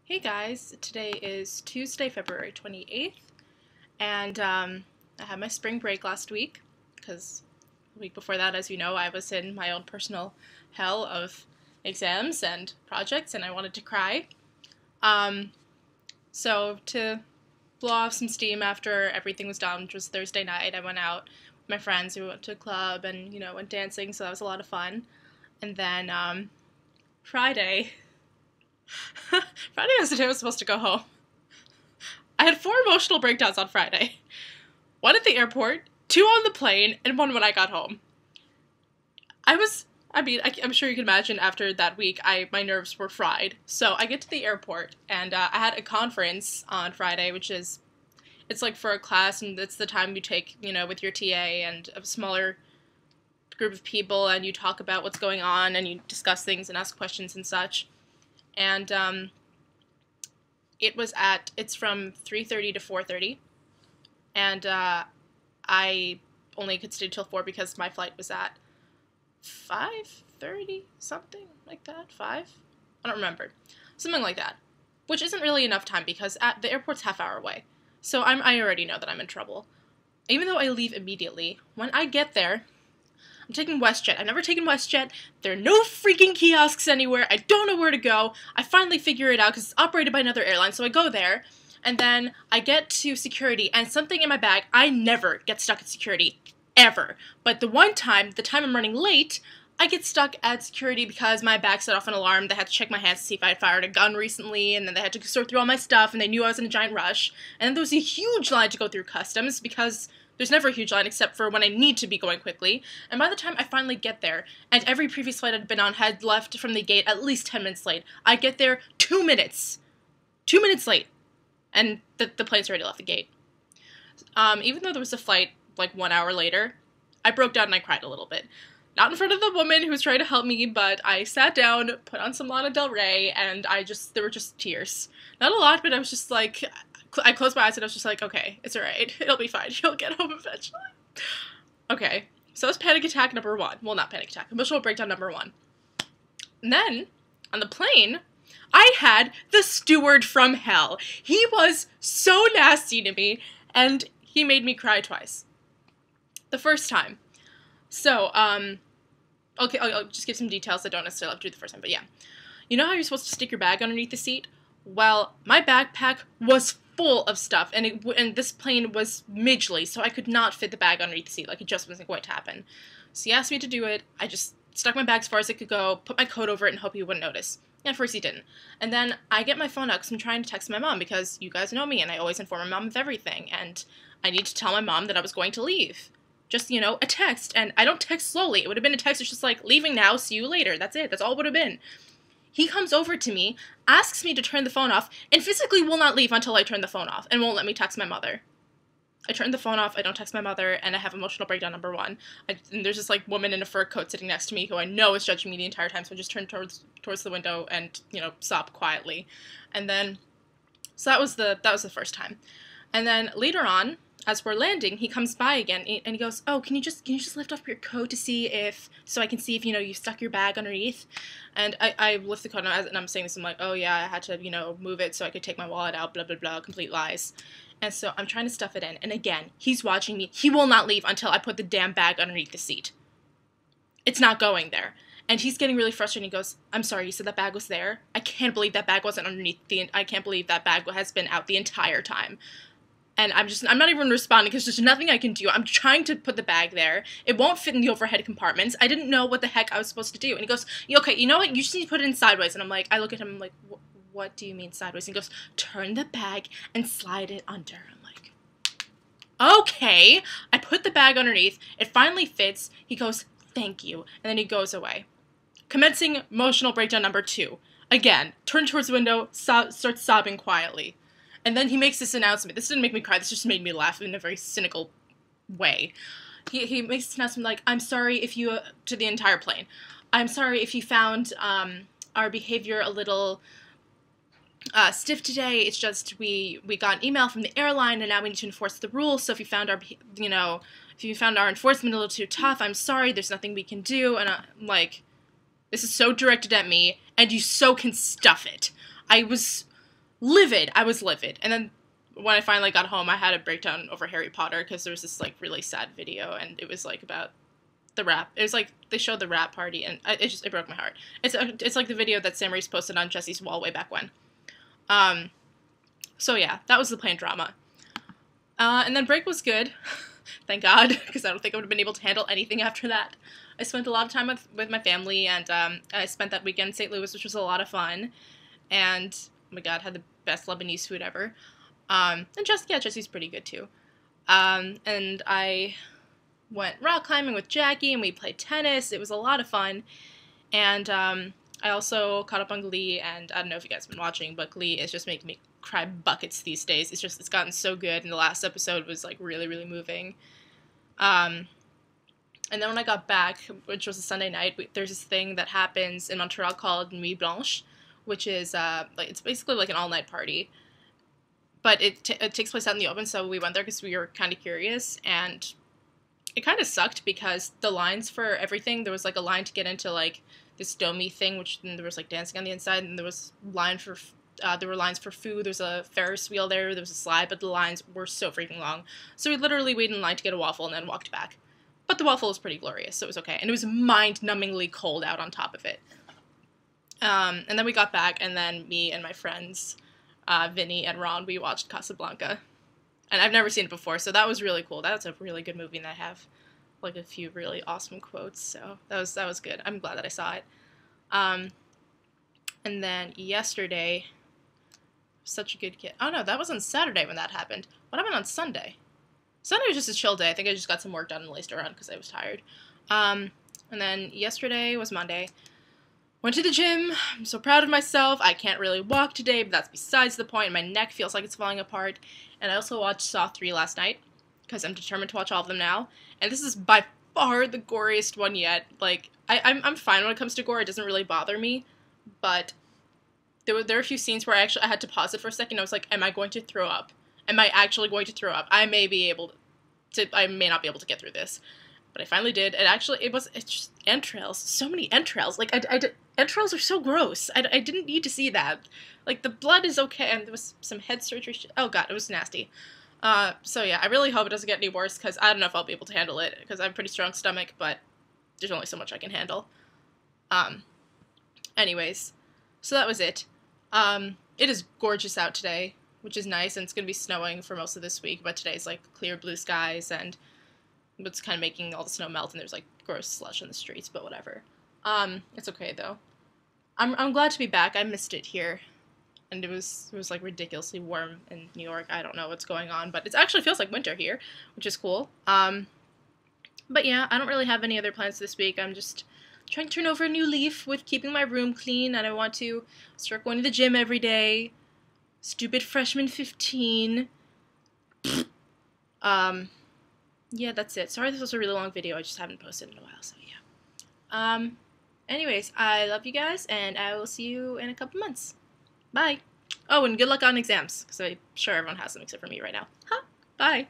Hey guys, today is Tuesday, February 28th, and I had my spring break last week, because the week before that, as you know, I was in my own personal hell of exams and projects, and I wanted to cry. So to blow off some steam after everything was done, which was Thursday night, I went out with my friends. We went to a club and, went dancing, so that was a lot of fun. And then, Friday... Friday was the day I was supposed to go home. I had 4 emotional breakdowns on Friday. 1 at the airport, 2 on the plane, and 1 when I got home. I'm sure you can imagine after that week, my nerves were fried. So I get to the airport, and I had a conference on Friday, it's like for a class, and it's the time you take, with your TA and a smaller group of people, and you talk about what's going on, and you discuss things and ask questions and such. And it's from 3:30 to 4:30, and I only could stay till 4 because my flight was at 5:30, something like that, 5? I don't remember. Something like that, which isn't really enough time because the airport's half-hour away, so I already know that I'm in trouble. Even though I leave immediately, when I get there, I'm taking WestJet. I've never taken WestJet. There are no freaking kiosks anywhere. I don't know where to go. I finally figure it out because it's operated by another airline, so I go there, and then I get to security, and something in my bag, I never get stuck at security, ever. But the time I'm running late, I get stuck at security because my bag set off an alarm. They had to check my hands to see if I had fired a gun recently, and then they had to sort through all my stuff, and they knew I was in a giant rush. And then there was a huge line to go through customs because there's never a huge line except for when I need to be going quickly. And by the time I finally get there, and every previous flight I'd been on had left from the gate at least 10 minutes late, I get there 2 minutes. 2 minutes late. And the plane's already left the gate. Even though there was a flight like 1 hour later, I broke down and I cried a little bit. Not in front of the woman who was trying to help me, but I sat down, put on some Lana Del Rey, and there were just tears. Not a lot, but I was just like... I closed my eyes and I was just like, okay, it's alright. It'll be fine. You'll get home eventually. Okay, so that was panic attack number 1. Well, not panic attack. Emotional breakdown number 1. And then, on the plane, I had the steward from hell. He was so nasty to me, and he made me cry twice. The first time. So, okay, I'll just give some details. I don't necessarily have to do the first time, but yeah. You know how you're supposed to stick your bag underneath the seat? Well, my backpack was full of stuff, and this plane was midgely, so I could not fit the bag underneath the seat. Like, it just wasn't going to happen. So he asked me to do it. I just stuck my bag as far as it could go, put my coat over it, and hope he wouldn't notice. And at first he didn't. And then I get my phone out because I'm trying to text my mom, because you guys know me, and I always inform my mom of everything, and I need to tell my mom that I was going to leave. Just, a text, and I don't text slowly. It would have been a text that's just like, leaving now, see you later. That's it. That's all it would have been. He comes over to me, asks me to turn the phone off, and physically will not leave until I turn the phone off, and won't let me text my mother. I turn the phone off, I don't text my mother, and I have emotional breakdown number 1. And there's this, woman in a fur coat sitting next to me who I know is judging me the entire time, so I just turn towards the window and, sob quietly. And then, so that was the first time. And then later on, as we're landing, he comes by again, and he goes, oh, can you just lift up your coat to see so I can see if, you stuck your bag underneath? And I lift the coat, and I'm saying this, I'm like, oh yeah, I had to, move it so I could take my wallet out, blah, blah, blah, complete lies. And so I'm trying to stuff it in, and again, he's watching me. He will not leave until I put the damn bag underneath the seat. It's not going there. And he's getting really frustrated, and he goes, I'm sorry, you said that bag was there? I can't believe that bag wasn't underneath I can't believe that bag has been out the entire time. And I'm not even responding because there's nothing I can do. I'm trying to put the bag there. It won't fit in the overhead compartments. I didn't know what the heck I was supposed to do. And he goes, okay, you know what? You just need to put it in sideways. And I'm like, I look at him, I'm like, what do you mean sideways? And he goes, turn the bag and slide it under. I'm like, okay. I put the bag underneath. It finally fits. He goes, thank you. And then he goes away. Commencing emotional breakdown number 2. Again, turn towards the window, starts sobbing quietly. And then he makes this announcement. This didn't make me cry. This just made me laugh in a very cynical way. He makes this announcement like, I'm sorry if you, to the entire plane, I'm sorry if you found our behavior a little stiff today. It's just we got an email from the airline, and now we need to enforce the rules. So if you found our enforcement a little too tough, I'm sorry. There's nothing we can do. And I'm like, this is so directed at me, and you so can stuff it. I was livid. I was livid. And then when I finally got home, I had a breakdown over Harry Potter because there was this, like, really sad video, and it was, like, about the rap. It was, like, they showed the rap party, and it broke my heart. It's like the video that Sam Reese posted on Jesse's wall way back when. So yeah, that was the plane drama. And then break was good. Thank God, because I don't think I would have been able to handle anything after that. I spent a lot of time with my family, and I spent that weekend in St. Louis, which was a lot of fun. And, oh my God, had the best Lebanese food ever. And Jesse's pretty good too. And I went rock climbing with Jackie, and we played tennis. It was a lot of fun. And I also caught up on Glee, and I don't know if you guys have been watching, but Glee is just making me cry buckets these days. It's gotten so good, and the last episode was, like, really, really moving. And then when I got back, which was a Sunday night, there's this thing that happens in Montreal called Nuit Blanche, which is, like, it's basically like an all-night party. But it takes place out in the open, so we went there because we were kind of curious, and it kind of sucked because the lines for everything, there was, like, a line to get into, like, this domey thing, which then there was, like, dancing on the inside, and there was there were lines for food, there was a Ferris wheel there was a slide, but the lines were so freaking long. So we literally waited in line to get a waffle and then walked back. But the waffle was pretty glorious, so it was okay. And it was mind-numbingly cold out on top of it. And then we got back, and then me and my friends, Vinny and Ron, we watched Casablanca. And I've never seen it before, so that was really cool. That's a really good movie, and I have, like, a few really awesome quotes, so that was good. I'm glad that I saw it. And then yesterday, such a good kid. Oh no, that was on Saturday when that happened. What happened on Sunday? Sunday was just a chill day. I think I just got some work done and laced around because I was tired. And then yesterday was Monday. Went to the gym. I'm so proud of myself. I can't really walk today, but that's besides the point. My neck feels like it's falling apart. And I also watched Saw 3 last night because I'm determined to watch all of them now. And this is by far the goriest one yet. Like, I'm fine when it comes to gore. It doesn't really bother me. But there were a few scenes where I had to pause it for a second. I was like, am I going to throw up? Am I actually going to throw up? I may not be able to get through this. But I finally did. It's just entrails. So many entrails. Like, entrails are so gross. I didn't need to see that. Like, the blood is okay, and there was some head surgery shit. Oh God, it was nasty. So yeah, I really hope it doesn't get any worse, because I don't know if I'll be able to handle it, because I have a pretty strong stomach, but there's only so much I can handle. Anyways, so that was it. It is gorgeous out today, which is nice, and it's going to be snowing for most of this week, but today's, like, clear blue skies, and it's kind of making all the snow melt, and there's, like, gross slush in the streets, but whatever. It's okay, though. I'm glad to be back. I missed it here, and it was like, ridiculously warm in New York. I don't know what's going on, but it actually feels like winter here, which is cool. But yeah, I don't really have any other plans this week. I'm just trying to turn over a new leaf with keeping my room clean, and I want to start going to the gym every day. Stupid freshman 15. Yeah, that's it. Sorry this was a really long video. I just haven't posted in a while, so yeah. Anyways, I love you guys, and I will see you in a couple months. Bye. Oh, and good luck on exams, because I'm sure everyone has them except for me right now. Huh? Bye.